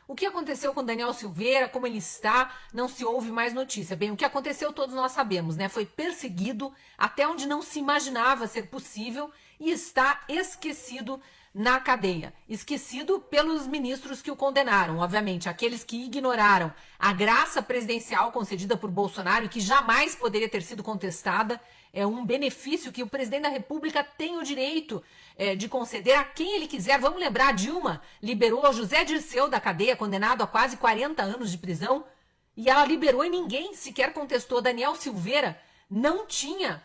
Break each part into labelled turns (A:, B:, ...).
A: O que aconteceu com Daniel Silveira, como ele está, não se ouve mais notícia. Bem, o que aconteceu todos nós sabemos, né? Foi perseguido até onde não se imaginava ser possível e está esquecido na cadeia. Esquecido pelos ministros que o condenaram, obviamente, aqueles que ignoraram a graça presidencial concedida por Bolsonaro e que jamais poderia ter sido contestada. É um benefício que o presidente da República tem o direito de conceder a quem ele quiser. Vamos lembrar, Dilma liberou José Dirceu da cadeia, condenado a quase 40 anos de prisão, e ela liberou e ninguém sequer contestou. Daniel Silveira não tinha...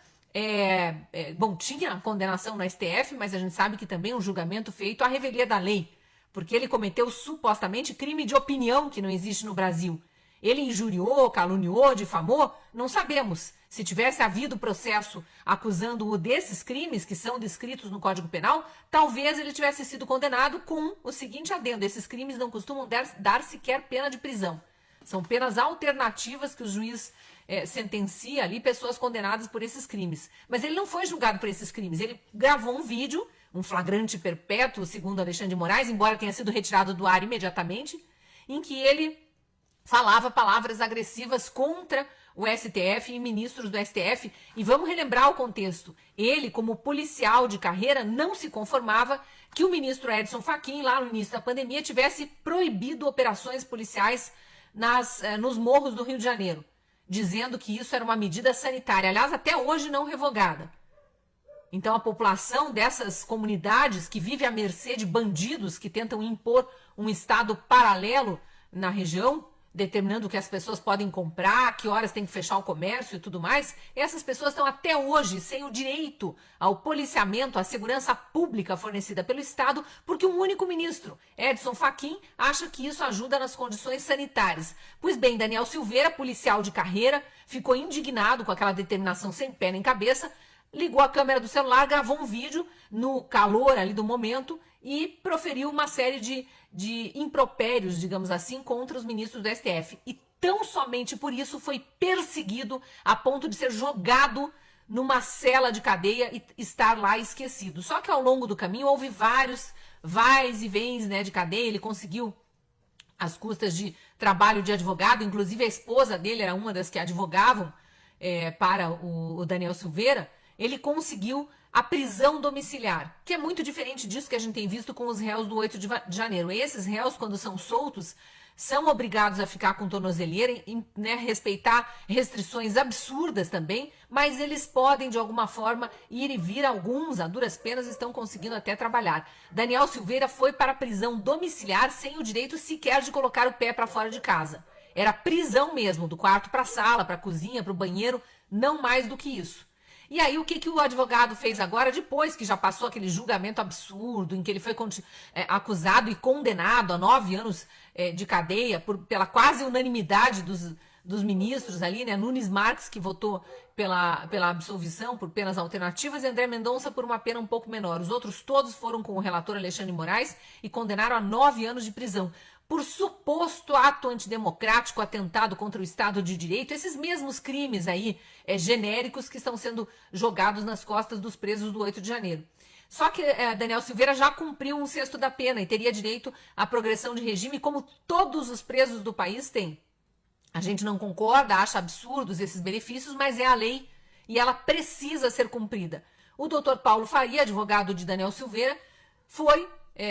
A: tinha condenação no STF, mas a gente sabe que também um julgamento feito à revelia da lei, porque ele cometeu supostamente crime de opinião que não existe no Brasil. Ele injuriou, caluniou, difamou? Não sabemos. Se tivesse havido processo acusando-o desses crimes que são descritos no Código Penal, talvez ele tivesse sido condenado com o seguinte adendo: esses crimes não costumam dar sequer pena de prisão. São penas alternativas que o juiz sentencia ali pessoas condenadas por esses crimes. Mas ele não foi julgado por esses crimes. Ele gravou um vídeo, um flagrante perpétuo, segundo Alexandre de Moraes, embora tenha sido retirado do ar imediatamente, em que ele falava palavras agressivas contra o STF e ministros do STF. E vamos relembrar o contexto. Ele, como policial de carreira, não se conformava que o ministro Edson Fachin, lá no início da pandemia, tivesse proibido operações policiais nos morros do Rio de Janeiro, dizendo que isso era uma medida sanitária, aliás, até hoje não revogada. Então a população dessas comunidades que vive à mercê de bandidos que tentam impor um estado paralelo na região, determinando o que as pessoas podem comprar, que horas tem que fechar o comércio e tudo mais, essas pessoas estão até hoje sem o direito ao policiamento, à segurança pública fornecida pelo Estado, porque um único ministro, Edson Fachin, acha que isso ajuda nas condições sanitárias. Pois bem, Daniel Silveira, policial de carreira, ficou indignado com aquela determinação sem pé nem cabeça, ligou a câmera do celular, gravou um vídeo no calor ali do momento e proferiu uma série de impropérios, digamos assim, contra os ministros do STF. E tão somente por isso foi perseguido a ponto de ser jogado numa cela de cadeia e estar lá esquecido. Só que ao longo do caminho houve vários vais e vens, né, de cadeia. Ele conseguiu, às custas de trabalho de advogado, inclusive a esposa dele era uma das que advogavam para o Daniel Silveira, ele conseguiu a prisão domiciliar, que é muito diferente disso que a gente tem visto com os réus do 8 de janeiro. Esses réus, quando são soltos, são obrigados a ficar com tornozeleira, né, respeitar restrições absurdas também, mas eles podem, de alguma forma, ir e vir. Alguns, a duras penas, estão conseguindo até trabalhar. Daniel Silveira foi para a prisão domiciliar sem o direito sequer de colocar o pé para fora de casa. Era prisão mesmo, do quarto para a sala, para a cozinha, para o banheiro, não mais do que isso. E aí o que o advogado fez agora, depois que já passou aquele julgamento absurdo, em que ele foi acusado e condenado a 9 anos de cadeia pela quase unanimidade dos ministros ali, né? Nunes Marques, que votou pela absolvição por penas alternativas, e André Mendonça por uma pena um pouco menor. Os outros todos foram com o relator Alexandre de Moraes e condenaram a 9 anos de prisão por suposto ato antidemocrático, atentado contra o Estado de Direito, esses mesmos crimes aí genéricos que estão sendo jogados nas costas dos presos do 8 de janeiro. Só que Daniel Silveira já cumpriu um sexto da pena e teria direito à progressão de regime, como todos os presos do país têm. A gente não concorda, acha absurdos esses benefícios, mas é a lei e ela precisa ser cumprida. O doutor Paulo Faria, advogado de Daniel Silveira, foi,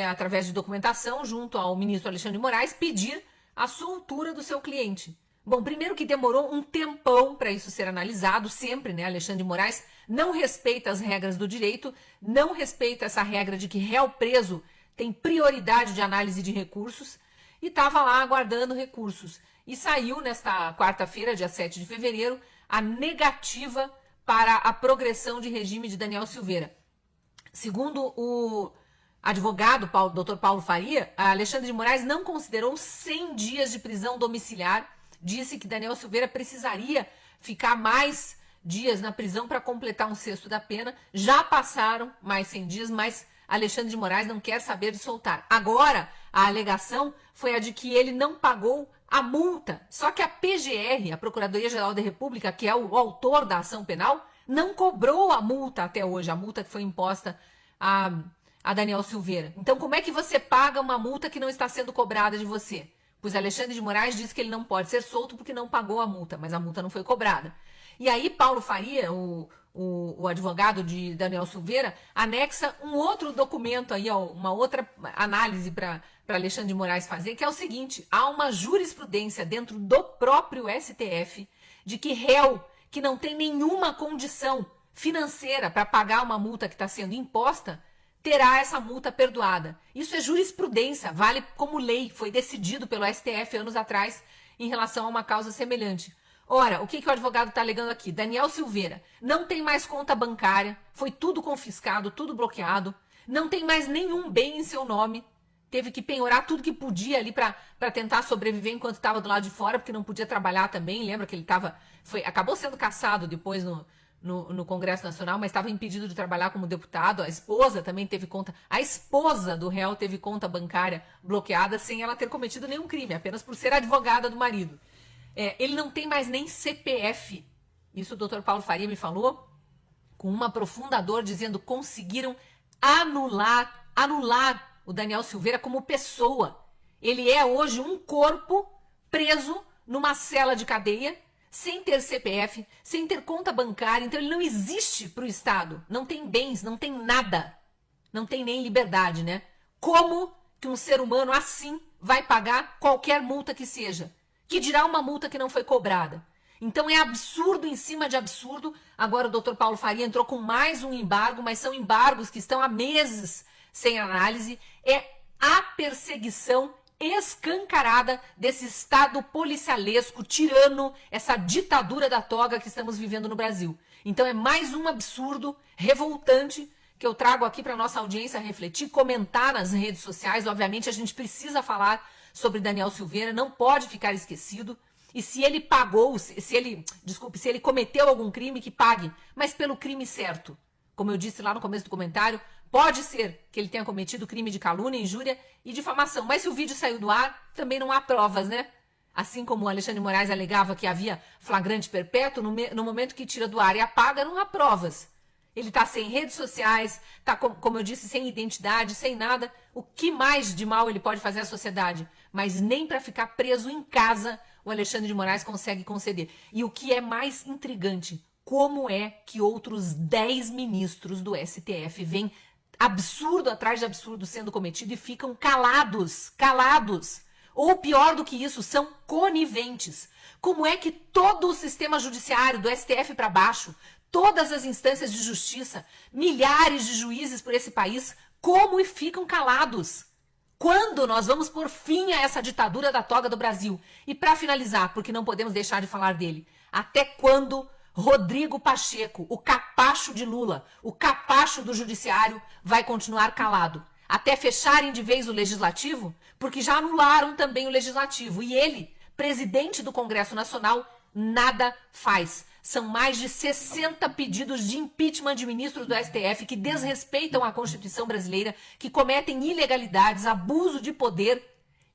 A: através de documentação, junto ao ministro Alexandre de Moraes, pedir a soltura do seu cliente. Bom, primeiro que demorou um tempão para isso ser analisado, sempre, né? Alexandre de Moraes não respeita as regras do direito, não respeita essa regra de que réu preso tem prioridade de análise de recursos, e estava lá aguardando recursos. E saiu nesta quarta-feira, dia 7 de fevereiro, a negativa para a progressão de regime de Daniel Silveira. Segundo o advogado, Dr. Paulo Faria, Alexandre de Moraes não considerou 100 dias de prisão domiciliar, disse que Daniel Silveira precisaria ficar mais dias na prisão para completar um sexto da pena. Já passaram mais 100 dias, mas Alexandre de Moraes não quer saber de soltar. Agora, a alegação foi a de que ele não pagou a multa. Só que a PGR, a Procuradoria-Geral da República, que é o autor da ação penal, não cobrou a multa até hoje, a multa que foi imposta a Daniel Silveira. Então, como é que você paga uma multa que não está sendo cobrada de você? Pois Alexandre de Moraes disse que ele não pode ser solto porque não pagou a multa, mas a multa não foi cobrada. E aí, Paulo Faria, o advogado de Daniel Silveira, anexa um outro documento aí, ó, uma outra análise para Alexandre de Moraes fazer, que é o seguinte: há uma jurisprudência dentro do próprio STF de que réu que não tem nenhuma condição financeira para pagar uma multa que está sendo imposta, terá essa multa perdoada. Isso é jurisprudência, vale como lei, foi decidido pelo STF anos atrás em relação a uma causa semelhante. Ora, o que o advogado está alegando aqui? Daniel Silveira não tem mais conta bancária, foi tudo confiscado, tudo bloqueado, não tem mais nenhum bem em seu nome, teve que penhorar tudo que podia ali para tentar sobreviver enquanto estava do lado de fora, porque não podia trabalhar também. Lembra que ele acabou sendo cassado depois no Congresso Nacional, mas estava impedido de trabalhar como deputado. A esposa também teve conta, a esposa do réu teve conta bancária bloqueada sem ela ter cometido nenhum crime, apenas por ser advogada do marido. Ele não tem mais nem CPF. Isso o doutor Paulo Faria me falou, com um aprofundador dizendo que conseguiram anular o Daniel Silveira como pessoa. Ele é hoje um corpo preso numa cela de cadeia, sem ter CPF, sem ter conta bancária. Então ele não existe para o Estado. Não tem bens, não tem nada. Não tem nem liberdade, né? Como que um ser humano assim vai pagar qualquer multa que seja? Que dirá uma multa que não foi cobrada? Então é absurdo em cima de absurdo. Agora o doutor Paulo Faria entrou com mais um embargo, mas são embargos que estão há meses sem análise. É a perseguição escancarada desse Estado policialesco, tirano, essa ditadura da toga que estamos vivendo no Brasil. Então é mais um absurdo revoltante que eu trago aqui para nossa audiência refletir, comentar nas redes sociais. Obviamente a gente precisa falar sobre Daniel Silveira, não pode ficar esquecido. E se ele pagou, se ele cometeu algum crime, que pague, mas pelo crime certo. Como eu disse lá no começo do comentário, pode ser que ele tenha cometido crime de calúnia, injúria e difamação. Mas se o vídeo saiu do ar, também não há provas, né? Assim como o Alexandre de Moraes alegava que havia flagrante perpétuo, no momento que tira do ar e apaga, não há provas. Ele está sem redes sociais, está, como eu disse, sem identidade, sem nada. O que mais de mal ele pode fazer à sociedade? Mas nem para ficar preso em casa o Alexandre de Moraes consegue conceder. E o que é mais intrigante, como é que outros 10 ministros do STF vêm absurdo atrás de absurdo sendo cometido e ficam calados? Ou pior do que isso, são coniventes. Como é que todo o sistema judiciário, do STF para baixo, todas as instâncias de justiça, milhares de juízes por esse país, como e ficam calados? Quando nós vamos pôr fim a essa ditadura da toga do Brasil? E para finalizar, porque não podemos deixar de falar dele, até quando Rodrigo Pacheco, o capacho de Lula, o capacho do judiciário, vai continuar calado? Até fecharem de vez o legislativo? Porque já anularam também o legislativo. E ele, presidente do Congresso Nacional, nada faz. São mais de 60 pedidos de impeachment de ministros do STF que desrespeitam a Constituição brasileira, que cometem ilegalidades, abuso de poder,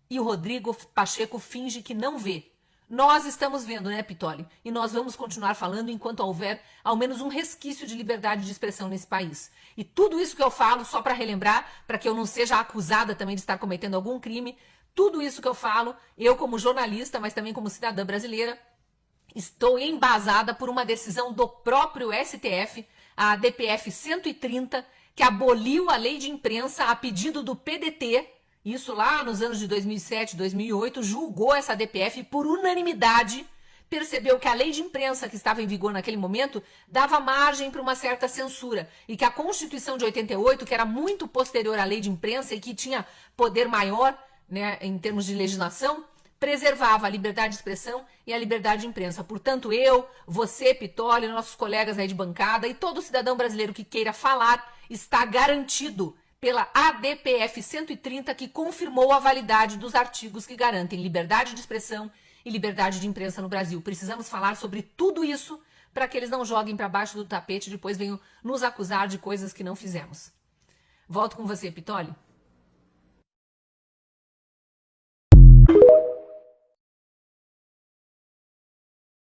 A: e o Rodrigo Pacheco finge que não vê. Nós estamos vendo, né, Pitoli? E nós vamos continuar falando enquanto houver ao menos um resquício de liberdade de expressão nesse país. E tudo isso que eu falo, só para relembrar, para que eu não seja acusada também de estar cometendo algum crime, tudo isso que eu falo, eu como jornalista, mas também como cidadã brasileira, estou embasada por uma decisão do próprio STF, a DPF 130, que aboliu a lei de imprensa a pedido do PDT. Isso lá nos anos de 2007, 2008, julgou essa DPF e por unanimidade percebeu que a lei de imprensa que estava em vigor naquele momento dava margem para uma certa censura e que a Constituição de 88, que era muito posterior à lei de imprensa e que tinha poder maior, né, em termos de legislação, preservava a liberdade de expressão e a liberdade de imprensa. Portanto, eu, você, Pitoli, nossos colegas aí de bancada e todo cidadão brasileiro que queira falar está garantido pela ADPF 130, que confirmou a validade dos artigos que garantem liberdade de expressão e liberdade de imprensa no Brasil. Precisamos falar sobre tudo isso para que eles não joguem para baixo do tapete e depois venham nos acusar de coisas que não fizemos. Volto com você, Pitoli.